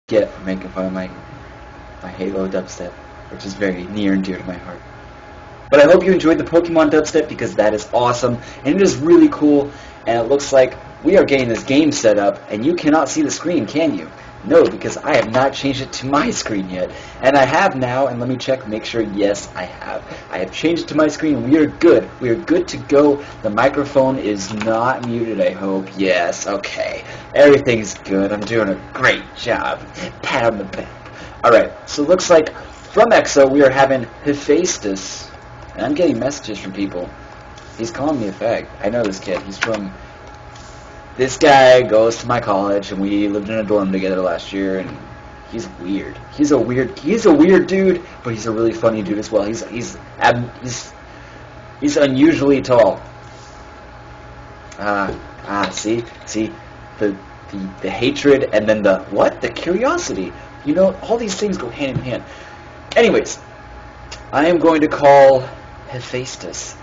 get for making fun of my Halo dubstep, which is very near and dear to my heart. But I hope you enjoyed the Pokemon dubstep because that is awesome, and it is really cool, and it looks like we are getting this game set up, and you cannot see the screen, can you? No, because I have not changed it to my screen yet, and I have now, and let me check, make sure, yes, I have. I have changed it to my screen, and we are good. We are good to go. The microphone is not muted, I hope. Yes, okay. Everything's good. I'm doing a great job. Pat on the back. Alright, so it looks like from EXO we are having Hephaestus, and I'm getting messages from people. He's calling me a fag. I know this kid. He's from... This guy goes to my college, and we lived in a dorm together last year, and he's weird. He's a weird dude, but he's a really funny dude as well. He's unusually tall. See the hatred and then the what? The curiosity. You know, all these things go hand in hand. Anyways, I am going to call Hephaestus.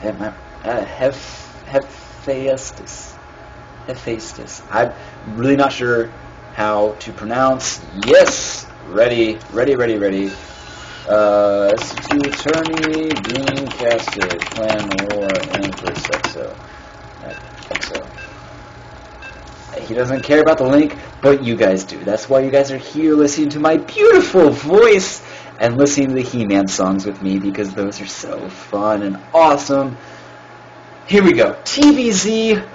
Hephaestus. I'm really not sure how to pronounce. Yes! Ready. S2 attorney, being casted, plan war, and for sexo. Exo. He doesn't care about the link, but you guys do. That's why you guys are here listening to my beautiful voice and listening to the He-Man songs with me, because those are so fun and awesome. Here we go. TVZ.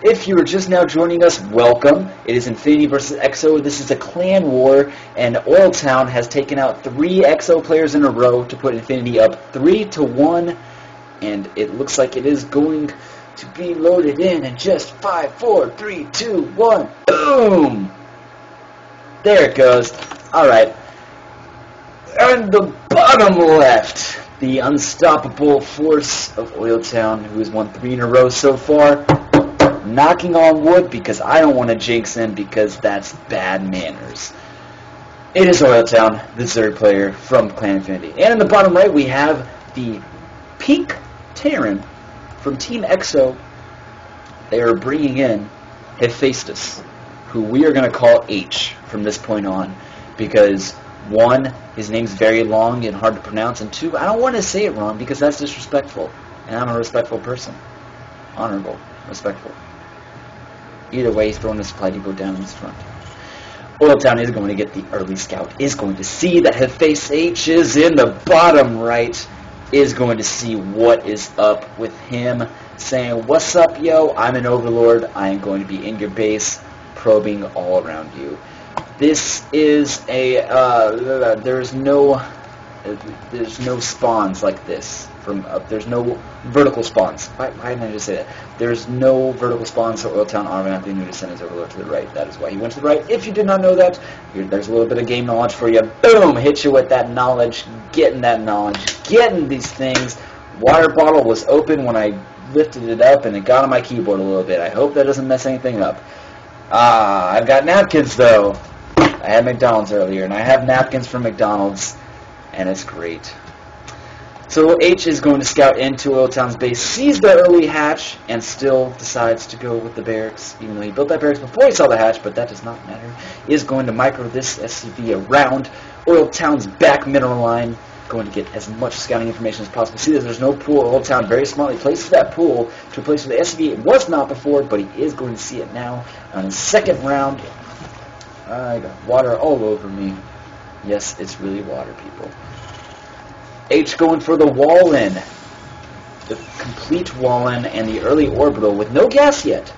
If you are just now joining us, welcome. It is Infinity versus EXO. This is a clan war, and OiLTowN has taken out 3 EXO players in a row to put Infinity up 3-1, and it looks like it is going to be loaded in just 5, 4, 3, 2, 1. Boom! There it goes. Alright. And the bottom left, the unstoppable force of OiLTowN, who has won 3 in a row so far. Knocking on wood because I don't want to jinx him because that's bad manners. It is OiLTowN, the third player from Clan Infinity. And in the bottom right we have the Pink Terran from Team EXO. They are bringing in Hephaestus, who we are going to call H from this point on because 1, his name's very long and hard to pronounce, and 2, I don't want to say it wrong because that's disrespectful, and I'm a respectful person. Honorable, respectful. Either way, he's throwing the supply depot down in his front. OiLTowN is going to get the early scout, is going to see that Hephaestus H is in the bottom right, is going to see what is up with him, saying, what's up, yo? I'm an overlord. I am going to be in your base, probing all around you. This is a, there's no spawns like this. There's no vertical spawns. Why didn't I just say that? There's no vertical spawns, so OiLTowN automatically knew to send his overlord to the right. That is why he went to the right. If you did not know that, there's a little bit of game knowledge for you. Boom! Hit you with that knowledge. Getting that knowledge. Getting these things. Water bottle was open when I lifted it up, and it got on my keyboard a little bit. I hope that doesn't mess anything up. I've got napkins, though. I had McDonald's earlier, and I have napkins from McDonald's, and it's great. So H is going to scout into OiLTowN's base, sees the early hatch, and still decides to go with the barracks, even though he built that barracks before he saw the hatch, but that does not matter. He is going to micro this SCV around OiLTowN's back mineral line, going to get as much scouting information as possible. See that there's no pool. OiLTowN very smartly places that pool to a place where the SCV was not before, but he is going to see it now. On his second round, I got water all over me. Yes, it's really water, people. H going for the wall-in. The complete wall-in and the early orbital with no gas yet.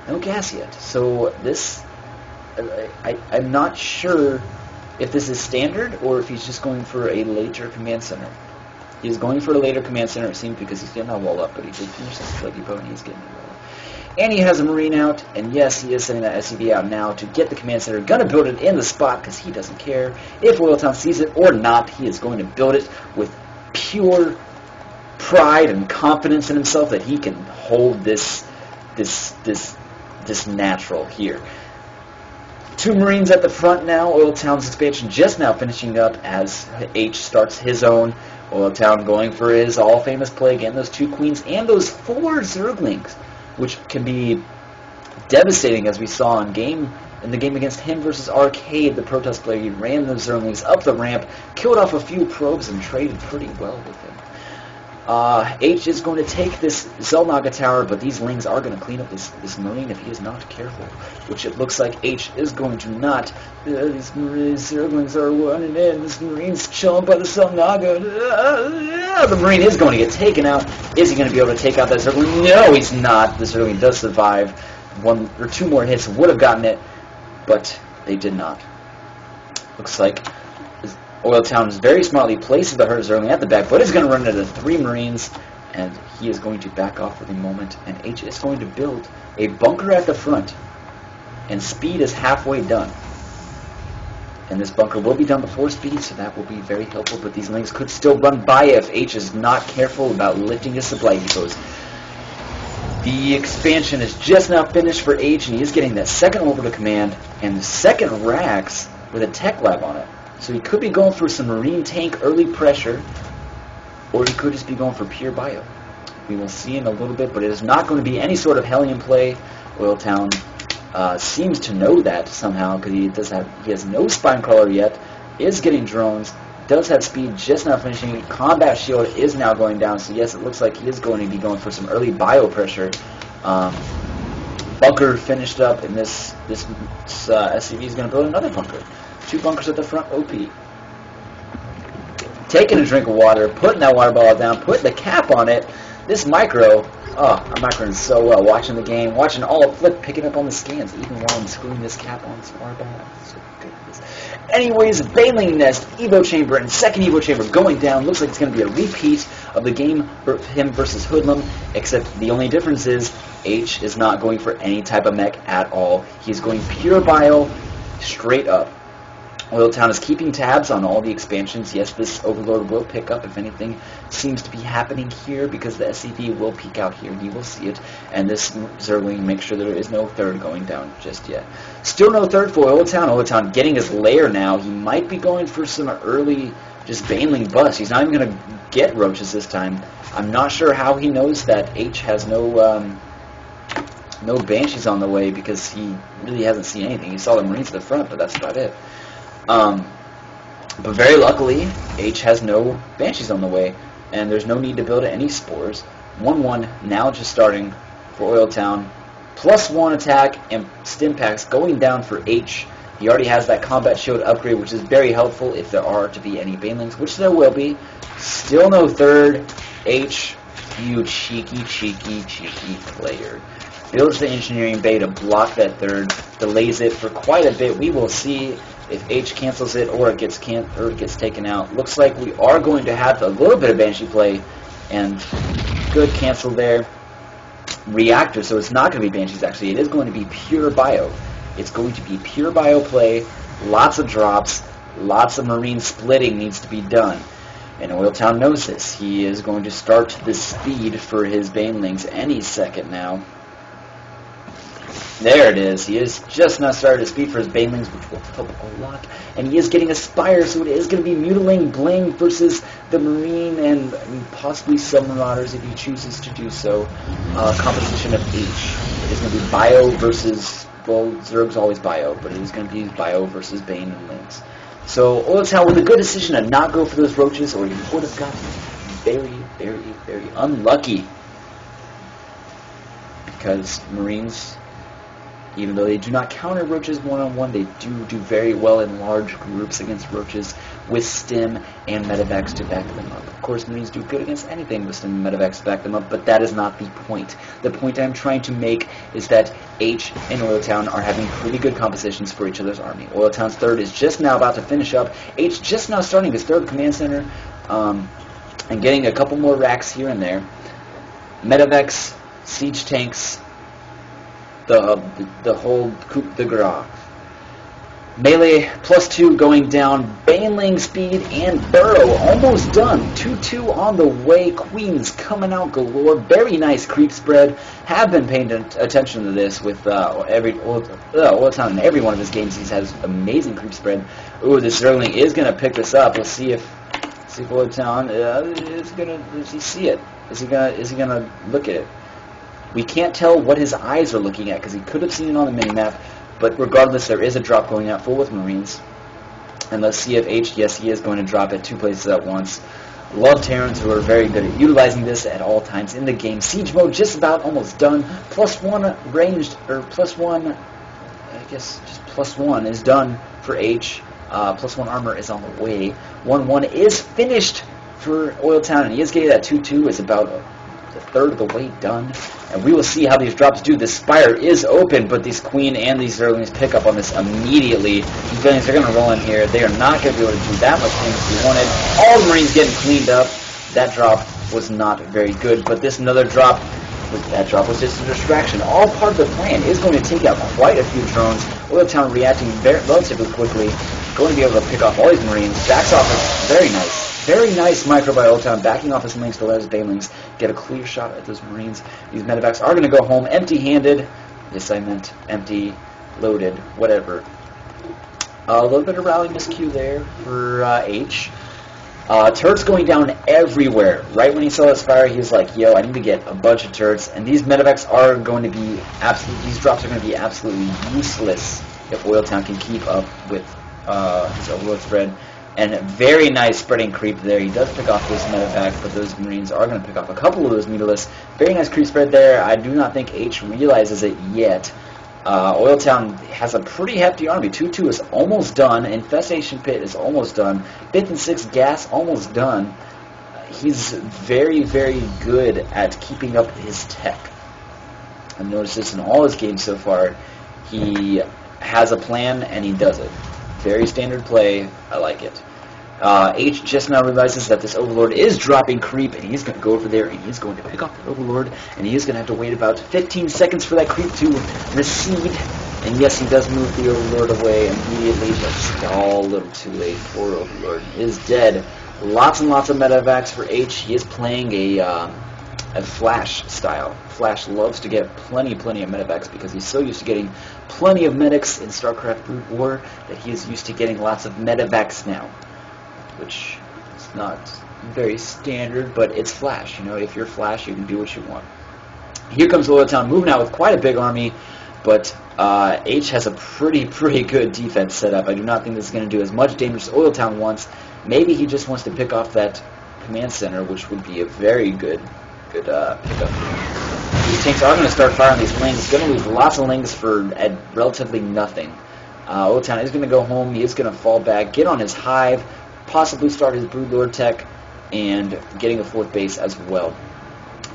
No gas yet. So this, I'm not sure if this is standard or if he's just going for a later command center. He's going for a later command center, it seems, because he's getting that wall up, but he did finish his play depot and he's getting the wall up. And he has a Marine out, and yes, he is sending that SCV out now to get the command center. Gonna build it in the spot because he doesn't care if OiLTowN sees it or not. He is going to build it with pure pride and confidence in himself that he can hold this natural here. 2 Marines at the front now. OiLTowN's expansion just now finishing up as H starts his own. OiLTowN going for his all-famous play again. Those 2 queens and those 4 Zerglings, which can be devastating, as we saw in game in the game against him versus Arcade, the Protoss player. He ran the Zerglings up the ramp, killed off a few probes, and traded pretty well with him. H is going to take this Xel'Naga tower, but these Lings are going to clean up this Marine if he is not careful, which it looks like H is going to not. These Zerglings are running in. This Marine's chilling by the Xel'Naga. The Marine is going to get taken out. Is he going to be able to take out that Zergling? No, he's not. The Zergling does survive. 1 or 2 more hits would have gotten it, but they did not. Looks like OiLTowN is very smartly places the Hurt Zergling at the back, but is going to run into 3 Marines, and he is going to back off for the moment, and H is going to build a bunker at the front, and speed is halfway done. And this bunker will be done before speed, so that will be very helpful, but these Lings could still run by if H is not careful about lifting his supply depots. The expansion is just now finished for H, and he is getting that second orbital command, and the second Rax with a tech lab on it. So he could be going for some Marine tank early pressure, or he could just be going for pure bio. We will see in a little bit, but it is not going to be any sort of Hellion play. OiLTowN seems to know that somehow, because he has no spine crawler yet, is getting drones, does have speed, just now finishing. Combat shield is now going down, so yes, it looks like he is going to be going for some early bio pressure. Bunker finished up, and this SCV is going to build another bunker. 2 bunkers at the front, OP. Taking a drink of water, putting that water bottle down, putting the cap on it. This micro, I'm microing so well. Watching the game, watching all of Flip, picking up on the scans, even while I'm screwing this cap on this water bottle. So good. Anyways, Baneling Nest, Evo Chamber, and second Evo Chamber going down. Looks like it's going to be a repeat of the game for him versus Hoodlum, except the only difference is H is not going for any type of mech at all. He's going pure bio, straight up. OiLTowN is keeping tabs on all the expansions. Yes, this Overlord will pick up if anything seems to be happening here, because the SCV will peek out here. You will see it. And this Zergling, make sure there is no third going down just yet. Still no third for OiLTowN. OiLTowN getting his lair now. He might be going for some early just Baneling bust. He's not even going to get roaches this time. I'm not sure how he knows that H has no Banshees on the way, because he really hasn't seen anything. He saw the Marines at the front, but that's about it. But very luckily, H has no Banshees on the way, and there's no need to build any spores. 1-1 now just starting for OiLTowN. +1 attack and stim packs going down for H. He already has that combat shield upgrade, which is very helpful if there are to be any Banelings, which there will be. Still no third. H, you cheeky player. Builds the engineering bay to block that third, delays it for quite a bit. We will see if H cancels it or it gets taken out. Looks like we are going to have a little bit of Banshee play, and good cancel there. Reactor, so it's not going to be Banshees actually. It is going to be pure bio. It's going to be pure bio play, lots of drops, lots of Marine splitting needs to be done. And OiLTowN knows this. He is going to start the speed for his Banelings any second now. There it is. He is just now started to speed for his Banelings, which will help a lot. And he is getting a Spire, so it is going to be Mutilating Bling versus the Marine and possibly some Marauders if he chooses to do so. Composition of H. It is going to be Bio versus, well, Zerg's always Bio, but it is going to be Bio versus Bane and Lings. So OiLTowN with a good decision to not go for those roaches, or he would have gotten very unlucky. Because Marines, even though they do not counter roaches one-on-one, they do very well in large groups against roaches with stim and medevacs to back them up. Of course, Marines do good against anything with stim and medevacs to back them up, but that is not the point. The point I'm trying to make is that H and OiLTowN are having pretty good compositions for each other's army. OiLTown's third is just now about to finish up. H just now starting his third command center, and getting a couple more racks here and there. Medevacs, siege tanks, the whole coup de grace. Melee +2 going down. Baneling speed and Burrow almost done. 2-2 on the way. Queens coming out galore. Very nice creep spread. Have been paying attention to this with OiLTowN in every one of his games. He has amazing creep spread. Ooh, this Zergling is going to pick this up. Let's see if OiLTowN is going to. Does he see it? Is he going to look at it? We can't tell what his eyes are looking at because he could have seen it on the minimap, But regardless, there is a drop going out full with Marines. And let's see if H, yes, he is going to drop at 2 places at once. Love Terrans, who are very good at utilizing this at all times in the game. Siege mode just about almost done. +1 ranged, or +1, I guess just +1 is done for H. +1 armor is on the way. 1-1 is finished for OiLTowN, and he is getting that 2-2. It's about a third of the way done. And we will see how these drops do. This Spire is open, but these Queen and these Zerglings pick up on this immediately. These Zerglings are going to roll in here. They are not going to be able to do that much damage we wanted. All the Marines getting cleaned up. That drop was not very good, but this another drop, that drop was just a distraction. All part of the plan is going to take out quite a few drones. OiLTowN reacting relatively quickly, going to be able to pick off all these Marines. Backs off it. Very nice. Very nice micro by OiLTowN, backing off his links to let his banelings get a clear shot at those Marines. These medevacs are going to go home empty-handed. Yes, I meant empty, loaded, whatever. A little bit of rally miscue there for H. Turrets going down everywhere. Right when he saw that Spire, he was like, yo, I need to get a bunch of turrets. And these medevacs are going to be these drops are going to be absolutely useless if OiLTowN can keep up with his overload spread. And very nice spreading creep there. He does pick off this medevac, but those Marines are going to pick off a couple of those mutalisks. Very nice creep spread there. I do not think H realizes it yet. OiLTowN has a pretty hefty army. 2-2 is almost done. Infestation Pit is almost done. 5th and 6th Gas almost done. He's very, very good at keeping up his tech. I've noticed this in all his games so far. He has a plan, and he does it. Very standard play. I like it. H just now realizes that this Overlord is dropping creep, and he's going to go over there, and he's going to pick off the Overlord, and he's going to have to wait about 15 seconds for that creep to recede. And yes, he does move the Overlord away immediately, but a little too late. Poor Overlord is dead. Lots and lots of medevacs for H. He is playing a Flash style. Flash loves to get plenty of medevacs because he's so used to getting plenty of medics in StarCraft Brood War that he is used to getting lots of medevacs now, which is not very standard, but it's Flash. You know, if you're Flash, you can do what you want. Here comes OiLTowN moving out with quite a big army, but H has a pretty good defense set up. I do not think this is going to do as much damage as OiLTowN wants. Maybe he just wants to pick off that command center, which would be a very good pickup. These tanks are going to start firing these lings. Going to lose lots of lings for relatively nothing. OiLTowN is going to go home. He is going to fall back, get on his hive, possibly start his Broodlord tech, and getting a 4th base as well.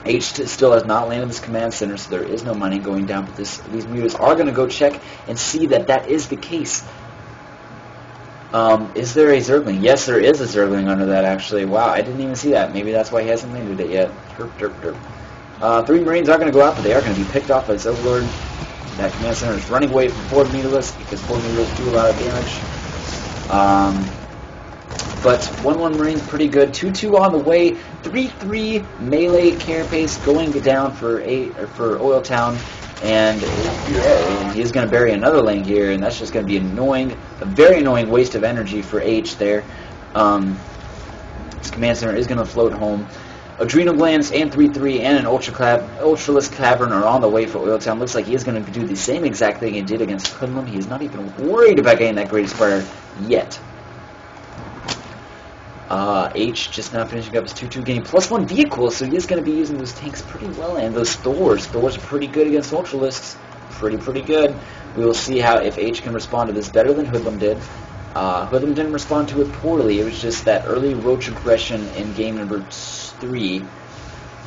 H still has not landed this command center, so there is no money going down. But these mutas are going to go check and see that that is the case. Is there a Zergling? Yes, there is a Zergling under that, actually. Wow, I didn't even see that. Maybe that's why he hasn't landed it yet. Derp, derp, derp. 3 Marines are going to go out, but they are going to be picked off by this Overlord. That command center is running away from 4 mutalisks because 4 mutalisks do a lot of damage. But 1-1 Marine's pretty good. 2-2 on the way. 3-3 melee carapace going down for OiLTowN. And he's going to bury another lane here, and that's just going to be annoying. A very annoying waste of energy for H there. This command center is going to float home. Adrenal Glands and 3-3 and an Ultralisk Cavern are on the way for OiLTowN. Looks like he is going to do the same exact thing he did against Hoodlum. He is not even worried about getting that Great Spire yet. H just now finishing up his 2-2, getting +1 vehicle, so he is going to be using those tanks pretty well, and those Thors. Thors are pretty good against Ultralisks. Pretty good. We will see how if H can respond to this better than Hoodlum did. Hoodlum didn't respond to it poorly. It was just that early roach aggression in game number 3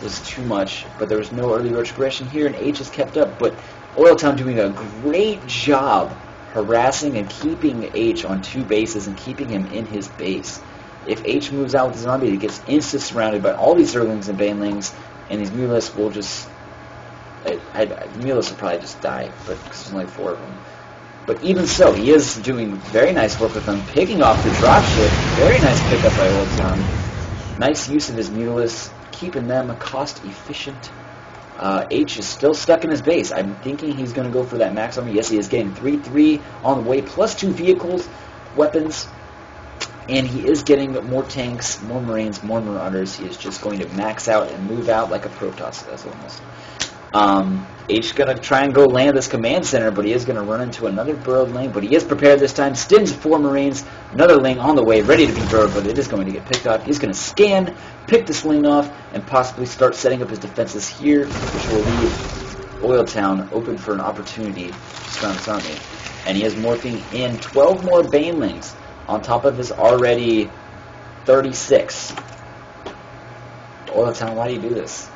was too much, but there was no early roach aggression here, and H has kept up. But OiLTowN doing a great job harassing and keeping H on 2 bases and keeping him in his base. If H moves out with his army, he gets insta-surrounded by all these Zerglings and Banelings, and these Mutalisks will just... Mutalisks will probably just die, but because there's only 4 of them. But even so, he is doing very nice work with them, picking off the dropship. Very nice pickup by OiLTowN. Nice use of his Mutalisks, keeping them cost-efficient. H is still stuck in his base. I'm thinking he's going to go for that max army. Yes, he is getting 3-3 on the way, plus 2 vehicles, weapons. And he is getting more tanks, more Marines, more Marauders. He is just going to max out and move out like a Protoss does almost. H gonna try and go land this command center, but he is gonna run into another burrowed lane. But he is prepared this time. Stins 4 Marines, another lane on the way, ready to be burrowed, but it is going to get picked off. He's gonna scan, pick this lane off, and possibly start setting up his defenses here, which will leave OiLTowN open for an opportunity to surround this army. And he is morphing in 12 more Banelings on top of his already 36. OiLTowN, why do you do this?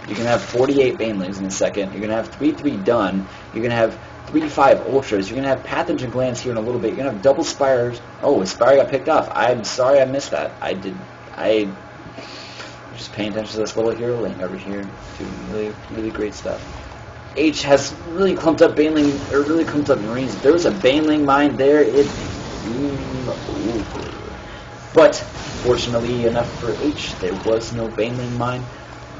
You're going to have 48 Banelings in a second. You're going to have 3-3 done. You're going to have 3-5 Ultras. You're going to have Pathogen Glands here in a little bit. You're going to have double Spires. Oh, his Spire got picked off. I'm sorry I missed that. I was just paying attention to this little hero lane over here. Doing really, really great stuff. H has really clumped up Baneling, or really clumped up Marines. There was a Baneling mine there. But fortunately enough for H, there was no Baneling mine.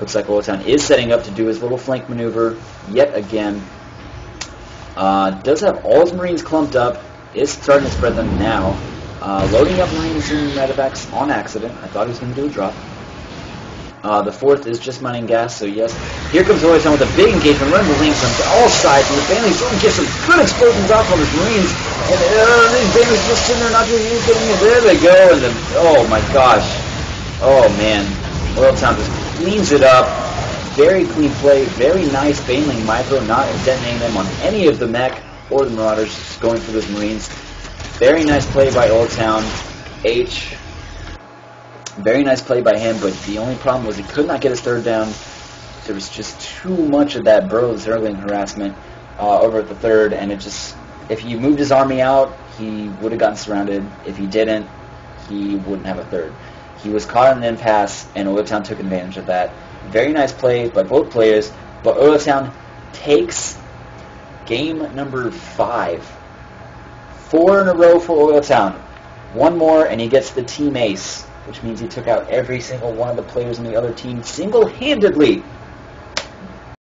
Looks like OiLTowN is setting up to do his little flank maneuver yet again. Does have all his Marines clumped up. Is starting to spread them now. Loading up Marines in medevacs on accident. I thought he was going to do a drop. The 4th is just mining gas, so yes. Here comes OiLTowN with a big engagement, running the lanes from all sides, and the Banelings don't get some good explosions off on his Marines. And these Banelings just sitting there not doing anything. There they go, and then, oh my gosh. Oh man. OiLTowN just cleans it up. Very clean play, very nice Baneling micro, not detonating them on any of the mech or the Marauders, just going for those Marines. Very nice play by OiLTowN. H. Very nice play by him, but the only problem was he could not get his 3rd down. There was just too much of that burrowed Zergling harassment over at the 3rd, and it just, if he moved his army out, he would have gotten surrounded. If he didn't, he wouldn't have a 3rd. He was caught in an impasse, and OiLTowN took advantage of that. Very nice play by both players, but OiLTowN takes game number 5. 4 in a row for OiLTowN. One more, and he gets the team ace, which means he took out every single one of the players on the other team single-handedly.